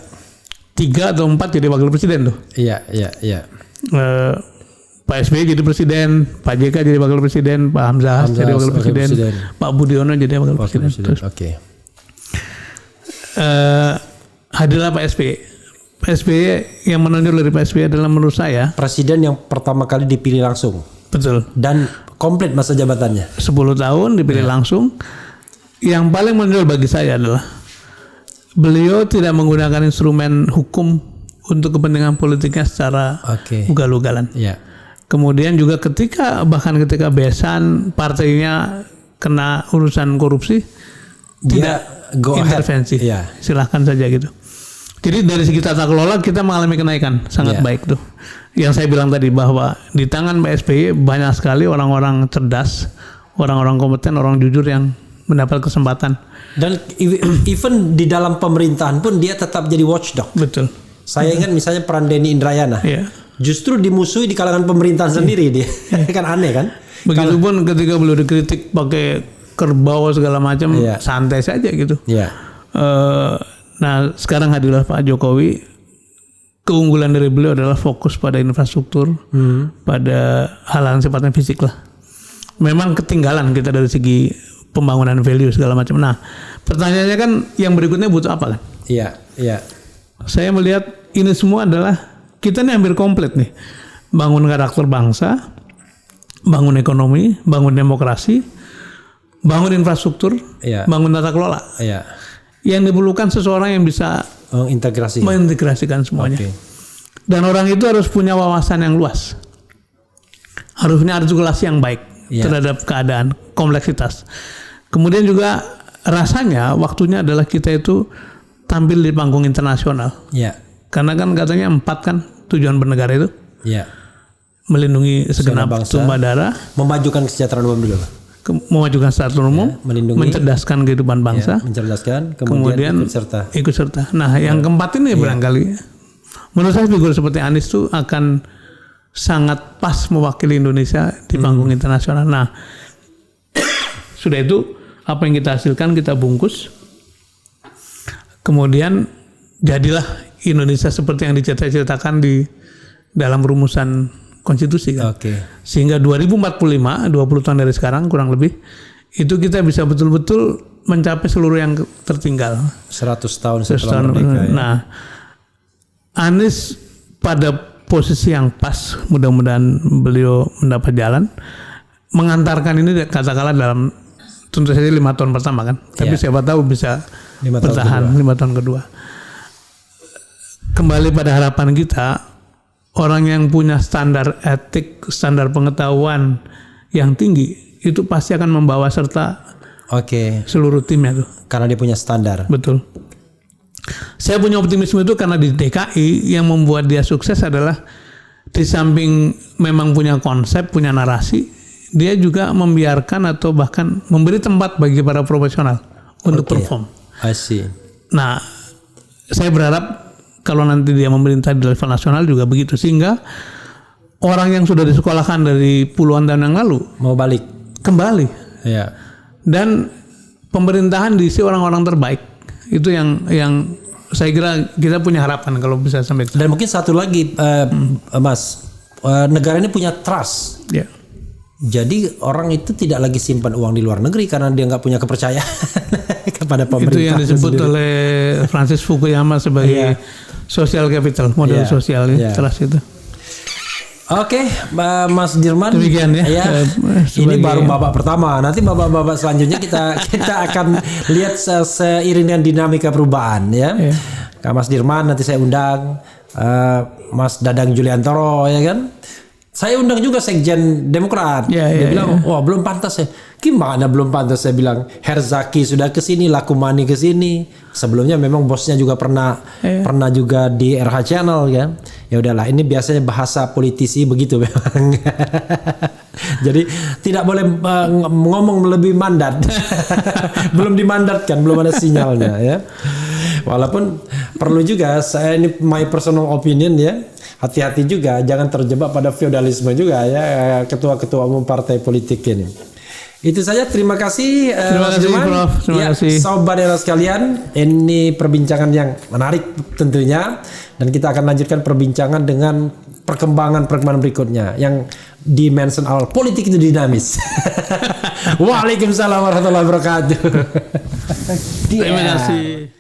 atau 4 jadi wakil presiden tuh. Iya. Pak SBY jadi presiden, Pak JK jadi wakil presiden, Pak Hamzah jadi wakil presiden, Pak Budiono jadi wakil presiden. Oke. Hadirlah Pak SBY. Pak SBY yang menonjol dari Pak SBY adalah menurut saya presiden yang pertama kali dipilih langsung. Betul. Dan komplit masa jabatannya. 10 tahun dipilih langsung. Yang paling menonjol bagi saya adalah beliau tidak menggunakan instrumen hukum untuk kepentingan politiknya secara ugal-ugalan. Ya. Kemudian juga bahkan ketika besan partainya kena urusan korupsi, dia tidak intervensi. Silahkan saja gitu. Jadi dari segi tata kelola kita mengalami kenaikan sangat baik tuh. Yang saya bilang tadi bahwa di tangan Pak SBY banyak sekali orang-orang cerdas, orang-orang kompeten, orang jujur yang mendapat kesempatan. Dan even di dalam pemerintahan pun dia tetap jadi watchdog. Betul. Saya ingat misalnya peran Denny Indrayana. Justru dimusuhi di kalangan pemerintahan sendiri dia. Kan aneh kan? Begitupun ketika beliau dikritik pakai kerbau segala macam, santai saja gitu. Nah, sekarang hadirlah Pak Jokowi. Keunggulan dari beliau adalah fokus pada infrastruktur, pada hal-hal sifatnya fisik lah. Memang ketinggalan kita dari segi pembangunan value segala macam. Nah, pertanyaannya kan yang berikutnya butuh apa kan? Iya. Saya melihat ini semua adalah kita ini hampir komplit nih. Bangun karakter bangsa, bangun ekonomi, bangun demokrasi, bangun infrastruktur, bangun tata kelola. Yang diperlukan seseorang yang bisa mengintegrasikan semuanya. Dan orang itu harus punya wawasan yang luas. Harus punya artikulasi yang baik terhadap keadaan, kompleksitas. Kemudian juga rasanya waktunya adalah kita itu tampil di panggung internasional. Karena kan katanya 4 kan tujuan bernegara itu. Melindungi segenap tumpah darah, memajukan kesejahteraan umum dulu. Memajukan kesejahteraan umum, mencerdaskan kehidupan bangsa, kemudian ikut serta. Nah, yang keempat ini barangkali menurut saya figur seperti Anies itu akan sangat pas mewakili Indonesia di panggung internasional. Nah, sudah itu apa yang kita hasilkan kita bungkus, kemudian jadilah Indonesia seperti yang diceritakan di dalam rumusan konstitusi kan. Sehingga 2045, 20 tahun dari sekarang kurang lebih, itu kita bisa betul-betul mencapai seluruh yang tertinggal. 100 tahun setelah merdeka. Ya. Nah, Anies pada posisi yang pas, mudah-mudahan beliau mendapat jalan, mengantarkan ini katakanlah dalam tentu saja 5 tahun pertama kan, tapi siapa tahu bisa 5 tahun bertahan 5 tahun kedua. Kembali pada harapan kita, orang yang punya standar etik, standar pengetahuan yang tinggi, itu pasti akan membawa serta seluruh timnya tuh. Karena dia punya standar. Betul. Saya punya optimisme itu karena di DKI yang membuat dia sukses adalah di samping memang punya konsep, punya narasi, dia juga membiarkan atau bahkan memberi tempat bagi para profesional untuk perform. I see. Nah, saya berharap kalau nanti dia memerintah di level nasional juga begitu, sehingga orang yang sudah disekolahkan dari puluhan tahun yang lalu mau balik kembali. Ya. Dan pemerintahan diisi orang-orang terbaik. Itu yang saya kira kita punya harapan kalau bisa sampai. Dan mungkin satu lagi, Mas, negara ini punya trust. Ya. Jadi orang itu tidak lagi simpan uang di luar negeri karena dia nggak punya kepercayaan kepada pemerintah. Itu yang disebut sendiri oleh Francis Fukuyama sebagai social capital, model sosial trust itu. Oke, Mas Dirman. Demikian ya. Ini baru babak pertama. Nanti babak-babak selanjutnya kita akan lihat seiring dengan dinamika perubahan ya. Mas Dirman nanti saya undang, Mas Dadang Juliantoro ya kan. Saya undang juga Sekjen Demokrat. Dia bilang, wah belum pantas ya. Gimana belum pantas? Saya bilang, Herzaki sudah ke sini, Lakumani ke sini. Sebelumnya memang bosnya juga pernah juga di RH Channel kan. Ya udahlah, ini biasanya bahasa politisi begitu memang. Jadi tidak boleh ngomong lebih mandat. Belum dimandatkan, belum ada sinyalnya ya. Walaupun perlu juga, saya ini my personal opinion ya. Hati-hati juga, jangan terjebak pada feodalisme juga ya ketua-ketua umum partai politik ini. Itu saja, terima kasih. Terima kasih Prof. Terima kasih. Sobat Era sekalian, ini perbincangan yang menarik tentunya, dan kita akan lanjutkan perbincangan dengan perkembangan berikutnya yang dimension awal, politik itu dinamis. Waalaikumsalam warahmatullahi wabarakatuh. Terima kasih.